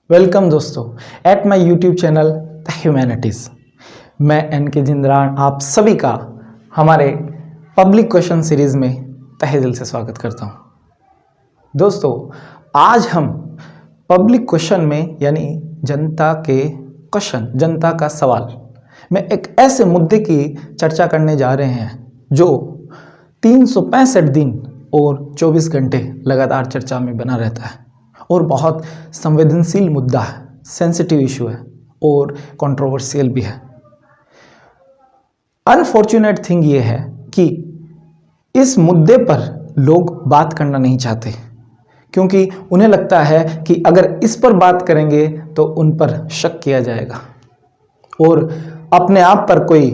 Welcome दोस्तों at my YouTube channel the humanities. मैं N K Jindran आप सभी का हमारे पब्लिक क्वेश्चन सीरीज़ में तहे दिल से स्वागत करता हूं। दोस्तों आज हम पब्लिक क्वेश्चन में यानी जनता के क्वेश्चन, जनता का सवाल में एक ऐसे मुद्दे की चर्चा करने जा रहे हैं जो 365 दिन और 24 घंटे लगातार चर्चा में बना रहता है और बहुत संवेदनशील मुद्दा है, सेंसिटिव इशू है और कंट्रोवर्शियल भी है। अनफॉर्चुनेट थिंग ये है कि इस मुद्दे पर लोग बात करना नहीं चाहते क्योंकि उन्हें लगता है कि अगर इस पर बात करेंगे तो उन पर शक किया जाएगा और अपने आप पर कोई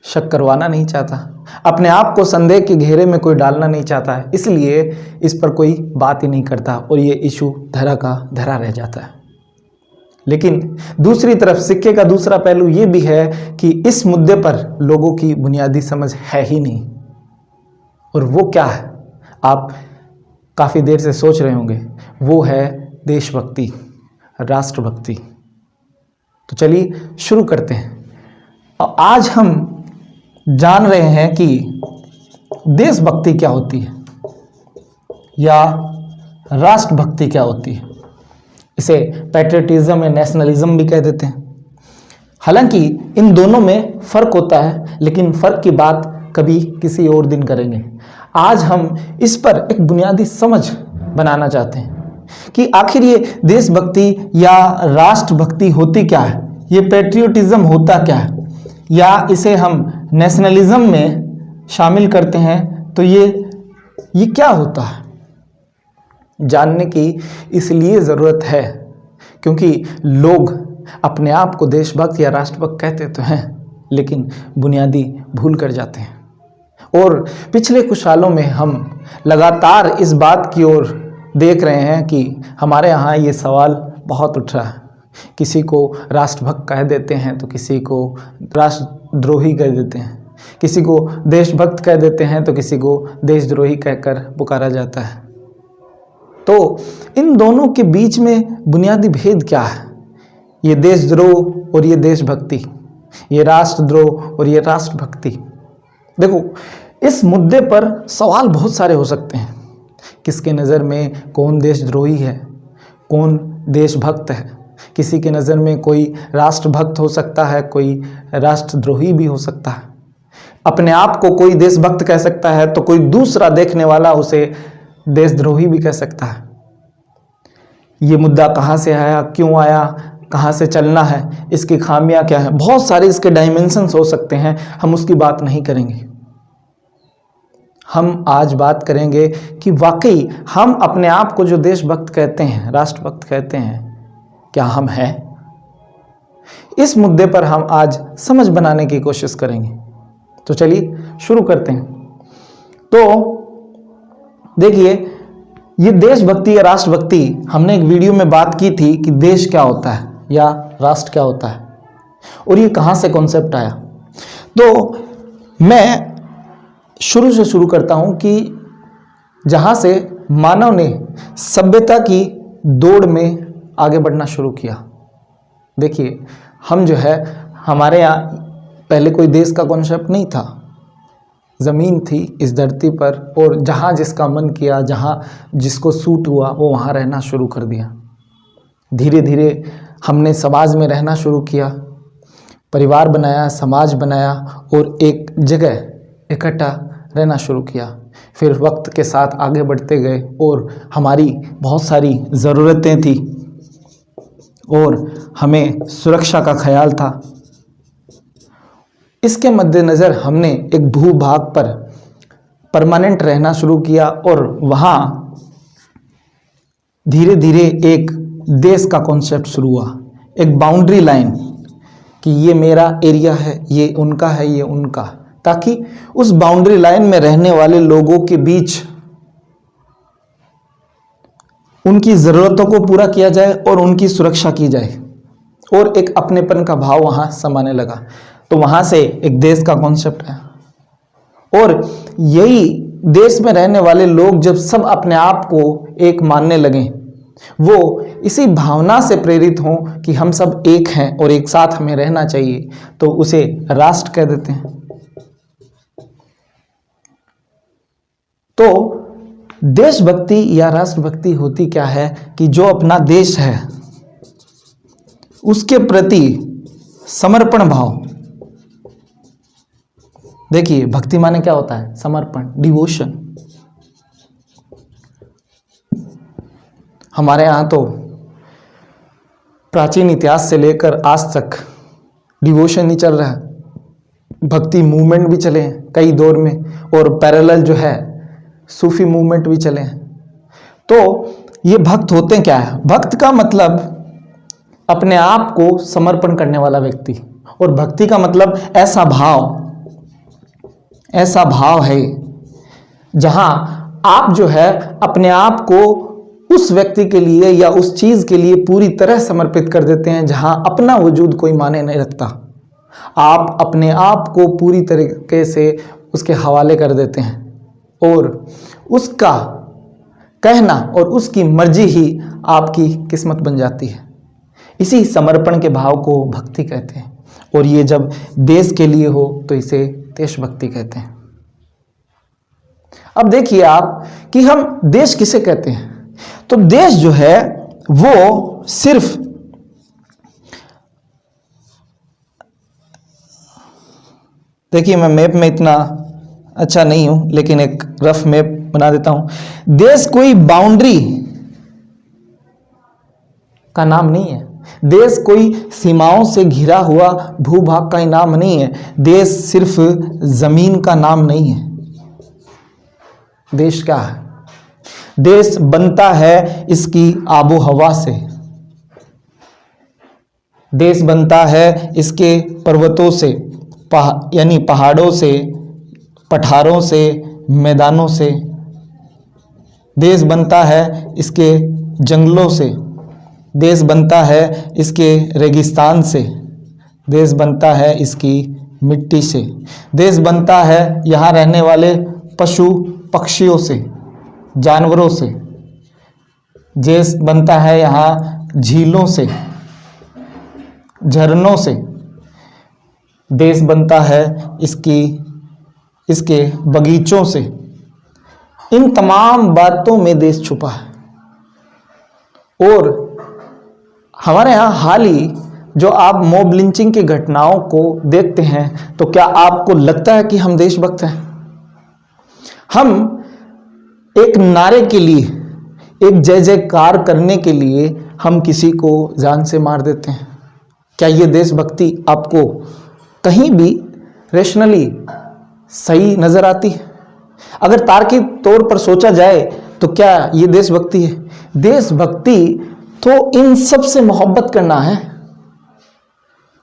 शक करवाना नहीं चाहता, अपने आप को संदेह के घेरे में कोई डालना नहीं चाहता है, इसलिए इस पर कोई बात ही नहीं करता और ये इशू धरा का धरा रह जाता है। लेकिन दूसरी तरफ सिक्के का दूसरा पहलू ये भी है कि इस मुद्दे पर लोगों की बुनियादी समझ है ही नहीं। और वो क्या है आप काफ़ी देर से सोच रहे होंगे, वो है देशभक्ति, राष्ट्रभक्ति। तो चलिए शुरू करते हैं। आज हम जान रहे हैं कि देशभक्ति क्या होती है या राष्ट्रभक्ति क्या होती है। इसे पैट्रियटिज्म या नेशनलिज्म भी कह देते हैं। हालांकि इन दोनों में फ़र्क होता है, लेकिन फ़र्क की बात कभी किसी और दिन करेंगे। आज हम इस पर एक बुनियादी समझ बनाना चाहते हैं कि आखिर ये देशभक्ति या राष्ट्रभक्ति होती क्या है, ये पैट्रियटिज्म होता क्या है, या इसे हम नेशनलिज्म में शामिल करते हैं तो ये क्या होता है। जानने की इसलिए ज़रूरत है क्योंकि लोग अपने आप को देशभक्त या राष्ट्रभक्त कहते तो हैं, लेकिन बुनियादी भूल कर जाते हैं। और पिछले कुछ सालों में हम लगातार इस बात की ओर देख रहे हैं कि हमारे यहाँ ये सवाल बहुत उठ रहा है। किसी को राष्ट्रभक्त कह देते हैं तो किसी को राष्ट्रद्रोही कह देते हैं, किसी को देशभक्त कह देते हैं तो किसी को देशद्रोही कहकर पुकारा जाता है। तो इन दोनों के बीच में बुनियादी भेद क्या है? ये देशद्रोह और ये देशभक्ति, ये राष्ट्रद्रोह और ये राष्ट्रभक्ति। देखो, इस मुद्दे पर सवाल बहुत सारे हो सकते हैं। किसके नज़र में कौन देशद्रोही है, कौन देशभक्त है। किसी के नज़र में कोई राष्ट्रभक्त हो सकता है, कोई राष्ट्रद्रोही भी हो सकता है। अपने आप को कोई देशभक्त कह सकता है तो कोई दूसरा देखने वाला उसे देशद्रोही भी कह सकता है। ये मुद्दा कहाँ से आया, क्यों आया, कहाँ से चलना है, इसकी खामियां क्या है, बहुत सारे इसके डायमेंशंस हो सकते हैं। हम उसकी बात नहीं करेंगे। हम आज बात करेंगे कि वाकई हम अपने आप को जो देशभक्त कहते हैं, राष्ट्रभक्त कहते हैं, क्या हम हैं? इस मुद्दे पर हम आज समझ बनाने की कोशिश करेंगे। तो चलिए शुरू करते हैं। तो देखिए, ये देशभक्ति या राष्ट्रभक्ति, हमने एक वीडियो में बात की थी कि देश क्या होता है या राष्ट्र क्या होता है और ये कहाँ से कॉन्सेप्ट आया। तो मैं शुरू से शुरू करता हूँ कि जहाँ से मानव ने सभ्यता की दौड़ में आगे बढ़ना शुरू किया। देखिए, हम जो है, हमारे यहाँ पहले कोई देश का कॉन्सेप्ट नहीं था। ज़मीन थी इस धरती पर और जहाँ जिसका मन किया, जहाँ जिसको सूट हुआ, वो वहाँ रहना शुरू कर दिया। धीरे धीरे हमने समाज में रहना शुरू किया, परिवार बनाया, समाज बनाया और एक जगह इकट्ठा रहना शुरू किया। फिर वक्त के साथ आगे बढ़ते गए और हमारी बहुत सारी ज़रूरतें थी और हमें सुरक्षा का ख्याल था। इसके मद्देनज़र हमने एक भूभाग पर परमानेंट रहना शुरू किया और वहाँ धीरे धीरे एक देश का कॉन्सेप्ट शुरू हुआ, एक बाउंड्री लाइन कि ये मेरा एरिया है, ये उनका है, ये उनका, ताकि उस बाउंड्री लाइन में रहने वाले लोगों के बीच उनकी ज़रूरतों को पूरा किया जाए और उनकी सुरक्षा की जाए और एक अपनेपन का भाव वहाँ समाने लगा। तो वहाँ से एक देश का कॉन्सेप्ट है और यही देश में रहने वाले लोग जब सब अपने आप को एक मानने लगे वो इसी भावना से प्रेरित हों कि हम सब एक हैं और एक साथ हमें रहना चाहिए, तो उसे राष्ट्र कह देते हैं। तो देशभक्ति या राष्ट्रभक्ति होती क्या है कि जो अपना देश है उसके प्रति समर्पण भाव। देखिए, भक्ति माने क्या होता है? समर्पण, डिवोशन। हमारे यहाँ तो प्राचीन इतिहास से लेकर आज तक डिवोशन ही चल रहा है। भक्ति मूवमेंट भी चले हैं कई दौर में, और पैरेलल जो है सूफी मूवमेंट भी चले हैं। तो ये भक्त होते क्या है? भक्त का मतलब अपने आप को समर्पण करने वाला व्यक्ति, और भक्ति का मतलब ऐसा भाव है जहां आप जो है अपने आप को उस व्यक्ति के लिए या उस चीज के लिए पूरी तरह समर्पित कर देते हैं, जहां अपना वजूद कोई माने नहीं रखता। आप अपने आप को पूरी तरीके से उसके हवाले कर देते हैं और उसका कहना और उसकी मर्जी ही आपकी किस्मत बन जाती है। इसी समर्पण के भाव को भक्ति कहते हैं, और ये जब देश के लिए हो तो इसे देशभक्ति कहते हैं। अब देखिए आप कि हम देश किसे कहते हैं। तो देश जो है वो सिर्फ देखिए, मैं मैप में इतना अच्छा नहीं हूं, लेकिन एक रफ मैप बना देता हूं। देश कोई बाउंड्री का नाम नहीं है। देश कोई सीमाओं से घिरा हुआ भूभाग का नाम नहीं है। देश सिर्फ जमीन का नाम नहीं है। देश क्या है? देश बनता है इसकी आबो हवा से, देश बनता है इसके पर्वतों से, यानी पहाड़ों से, पठारों से, मैदानों से। देश बनता है इसके जंगलों से, देश बनता है इसके रेगिस्तान से, देश बनता है इसकी मिट्टी से, देश बनता है यहाँ रहने वाले पशु पक्षियों से, जानवरों से, देश बनता है यहाँ झीलों से, झरनों से, देश बनता है इसके बगीचों से। इन तमाम बातों में देश छुपा है। और हमारे यहाँ हाल ही जो आप मॉब लिंचिंग की घटनाओं को देखते हैं, तो क्या आपको लगता है कि हम देशभक्त हैं? हम एक नारे के लिए, एक जय जयकार करने के लिए हम किसी को जान से मार देते हैं। क्या ये देशभक्ति आपको कहीं भी रेशनली सही नजर आती है? अगर तार्किक तौर पर सोचा जाए तो क्या ये देशभक्ति है? देशभक्ति तो इन सब से मोहब्बत करना है।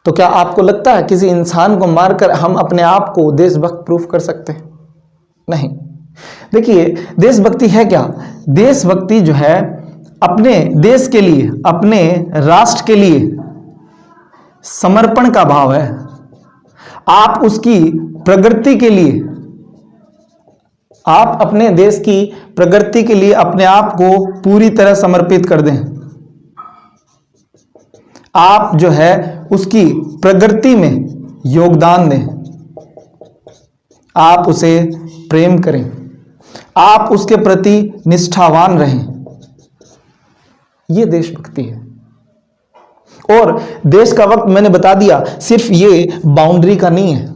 तो क्या आपको लगता है किसी इंसान को मारकर हम अपने आप को देशभक्त प्रूफ कर सकते हैं? नहीं। देखिए, देशभक्ति है क्या? देशभक्ति जो है अपने देश के लिए, अपने राष्ट्र के लिए समर्पण का भाव है। आप उसकी प्रगति के लिए, आप अपने देश की प्रगति के लिए अपने आप को पूरी तरह समर्पित कर दें। आप जो है उसकी प्रगति में योगदान दें, आप उसे प्रेम करें, आप उसके प्रति निष्ठावान रहें। यह देशभक्ति है। और देश का वक्त मैंने बता दिया, सिर्फ ये बाउंड्री का नहीं है।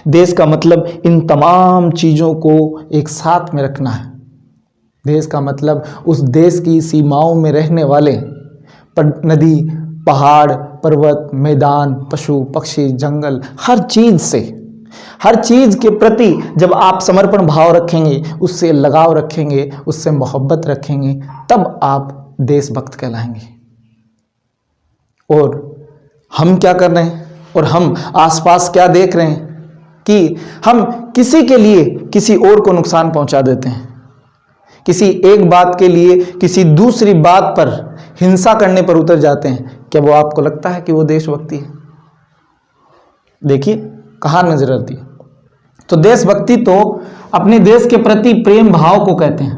देश का मतलब इन तमाम चीजों को एक साथ में रखना है। देश का मतलब उस देश की सीमाओं में रहने वाले नदी, पहाड़, पर्वत, मैदान, पशु पक्षी, जंगल, हर चीज के प्रति जब आप समर्पण भाव रखेंगे, उससे लगाव रखेंगे, उससे मोहब्बत रखेंगे, तब आप देशभक्त कहलाएंगे। और हम क्या कर रहे हैं और हम आसपास क्या देख रहे हैं कि हम किसी के लिए किसी और को नुकसान पहुंचा देते हैं। किसी एक बात के लिए किसी दूसरी बात पर हिंसा करने पर उतर जाते हैं। क्या वो आपको लगता है कि वो देशभक्ति है? देखिए कहाँ नजर आती है। तो देशभक्ति तो अपने देश के प्रति प्रेम भाव को कहते हैं।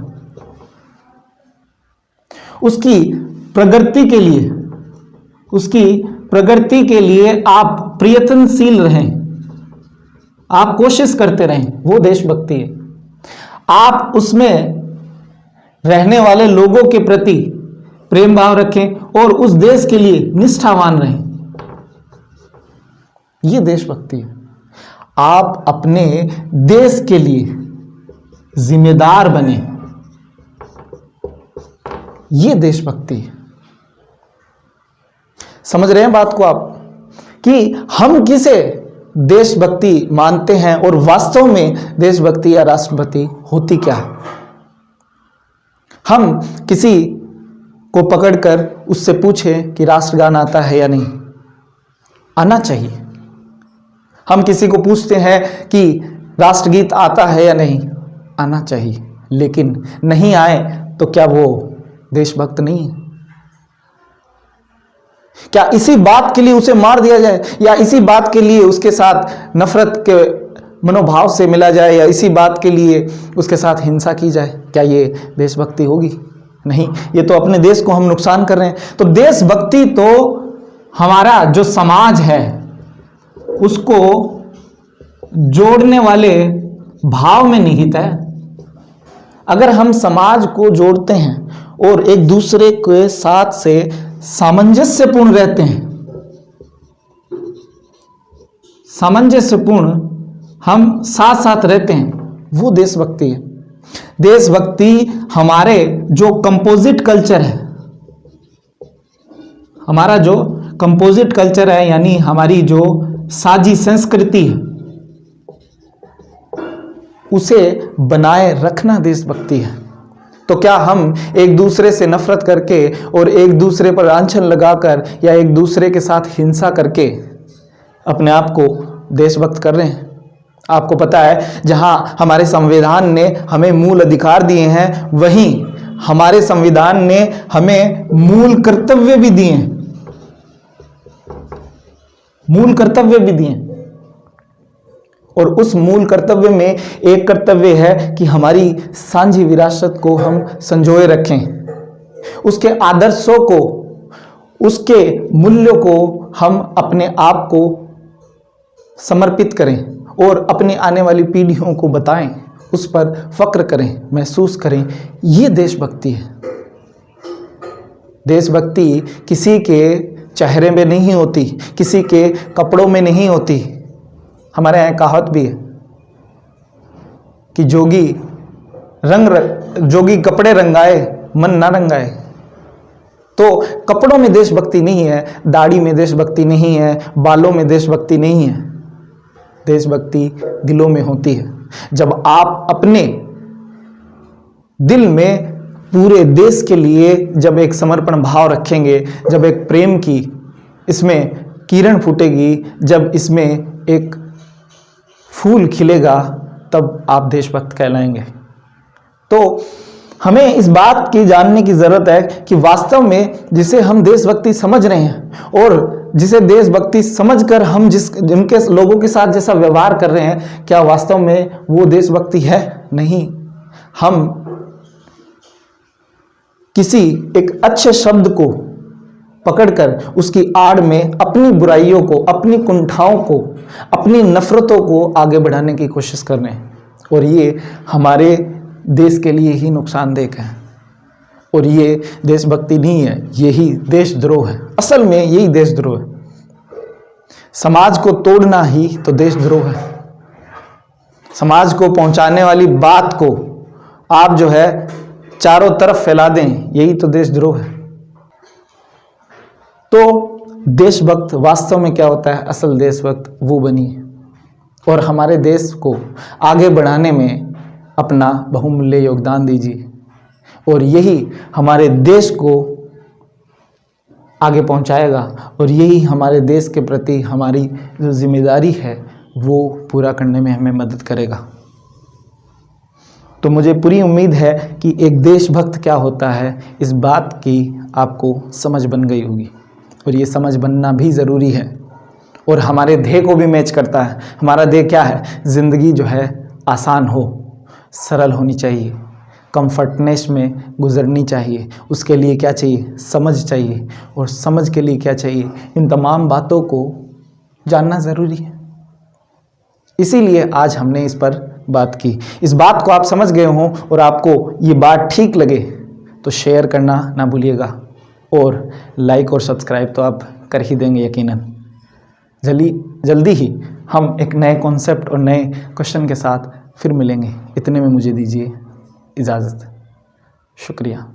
उसकी प्रगति के लिए आप प्रयत्नशील रहें, आप कोशिश करते रहें, वो देशभक्ति है। आप उसमें रहने वाले लोगों के प्रति प्रेम भाव रखें और उस देश के लिए निष्ठावान रहें, ये देशभक्ति है। आप अपने देश के लिए जिम्मेदार बने, ये देशभक्ति है। समझ रहे हैं बात को आप, कि हम किसे देशभक्ति मानते हैं और वास्तव में देशभक्ति या राष्ट्रभक्ति होती क्या है। हम किसी को पकड़कर उससे पूछें कि राष्ट्रगान आता है या नहीं, आना चाहिए। हम किसी को पूछते हैं कि राष्ट्रगीत आता है या नहीं, आना चाहिए। लेकिन नहीं आए तो क्या वो देशभक्त नहीं है? क्या इसी बात के लिए उसे मार दिया जाए, या इसी बात के लिए उसके साथ नफरत के मनोभाव से मिला जाए, या इसी बात के लिए उसके साथ हिंसा की जाए, क्या ये देशभक्ति होगी? नहीं, ये तो अपने देश को हम नुकसान कर रहे हैं। तो देशभक्ति तो हमारा जो समाज है उसको जोड़ने वाले भाव में निहित है। अगर हम समाज को जोड़ते हैं और एक दूसरे के साथ से सामंजस्यपूर्ण रहते हैं, सामंजस्यपूर्ण हम साथ साथ रहते हैं, वो देशभक्ति है। देशभक्ति हमारे जो कंपोजिट कल्चर है, हमारा जो कंपोजिट कल्चर है, यानी हमारी जो साझी संस्कृति है, उसे बनाए रखना देशभक्ति है। तो क्या हम एक दूसरे से नफरत करके और एक दूसरे पर लांछन लगाकर या एक दूसरे के साथ हिंसा करके अपने आप को देशभक्त कर रहे हैं? आपको पता है, जहां हमारे संविधान ने हमें मूल अधिकार दिए हैं, वहीं हमारे संविधान ने हमें मूल कर्तव्य भी दिए हैं, मूल कर्तव्य भी दिए। और उस मूल कर्तव्य में एक कर्तव्य है कि हमारी साझी विरासत को हम संजोए रखें, उसके आदर्शों को, उसके मूल्यों को हम अपने आप को समर्पित करें और अपनी आने वाली पीढ़ियों को बताएं, उस पर फक्र करें, महसूस करें। ये देशभक्ति है। देशभक्ति किसी के चेहरे में नहीं होती, किसी के कपड़ों में नहीं होती। हमारे यहाँ कहावत भी है कि जोगी कपड़े रंगाए मन ना रंगाए। तो कपड़ों में देशभक्ति नहीं है, दाढ़ी में देशभक्ति नहीं है, बालों में देशभक्ति नहीं है। देशभक्ति दिलों में होती है। जब आप अपने दिल में पूरे देश के लिए जब एक समर्पण भाव रखेंगे, जब एक प्रेम की इसमें किरण फूटेगी, जब इसमें एक फूल खिलेगा, तब आप देशभक्त कहलाएंगे। तो हमें इस बात की जानने की जरूरत है कि वास्तव में जिसे हम देशभक्ति समझ रहे हैं और जिसे देशभक्ति समझकर हम जिनके लोगों के साथ जैसा व्यवहार कर रहे हैं, क्या वास्तव में वो देशभक्ति है? नहीं। हम किसी एक अच्छे शब्द को पकड़कर उसकी आड़ में अपनी बुराइयों को, अपनी कुंठाओं को, अपनी नफरतों को आगे बढ़ाने की कोशिश कर रहे हैं, और ये हमारे देश के लिए ही नुकसानदेह है। और ये देशभक्ति नहीं है, यही देशद्रोह है। असल में यही देशद्रोह है। समाज को तोड़ना ही तो देशद्रोह है। समाज को पहुंचाने वाली बात को आप जो है चारों तरफ फैला दें, यही तो देशद्रोह है। तो देशभक्त वास्तव में क्या होता है? असल देशभक्त वो बनिए और हमारे देश को आगे बढ़ाने में अपना बहुमूल्य योगदान दीजिए, और यही हमारे देश को आगे पहुंचाएगा, और यही हमारे देश के प्रति हमारी जो जिम्मेदारी है वो पूरा करने में हमें मदद करेगा। तो मुझे पूरी उम्मीद है कि एक देशभक्त क्या होता है, इस बात की आपको समझ बन गई होगी, और ये समझ बनना भी ज़रूरी है और हमारे ध्येय को भी मैच करता है। हमारा ध्येय क्या है? ज़िंदगी जो है आसान हो, सरल होनी चाहिए, कंफर्टनेस में गुजरनी चाहिए। उसके लिए क्या चाहिए? समझ चाहिए। और समझ के लिए क्या चाहिए? इन तमाम बातों को जानना ज़रूरी है। इसीलिए आज हमने इस पर बात की। इस बात को आप समझ गए हों और आपको ये बात ठीक लगे तो शेयर करना ना भूलिएगा, और लाइक और सब्सक्राइब तो आप कर ही देंगे यकीनन। जल्दी ही हम एक नए कॉन्सेप्ट और नए क्वेश्चन के साथ फिर मिलेंगे। इतने में मुझे दीजिए इजाज़त। शुक्रिया।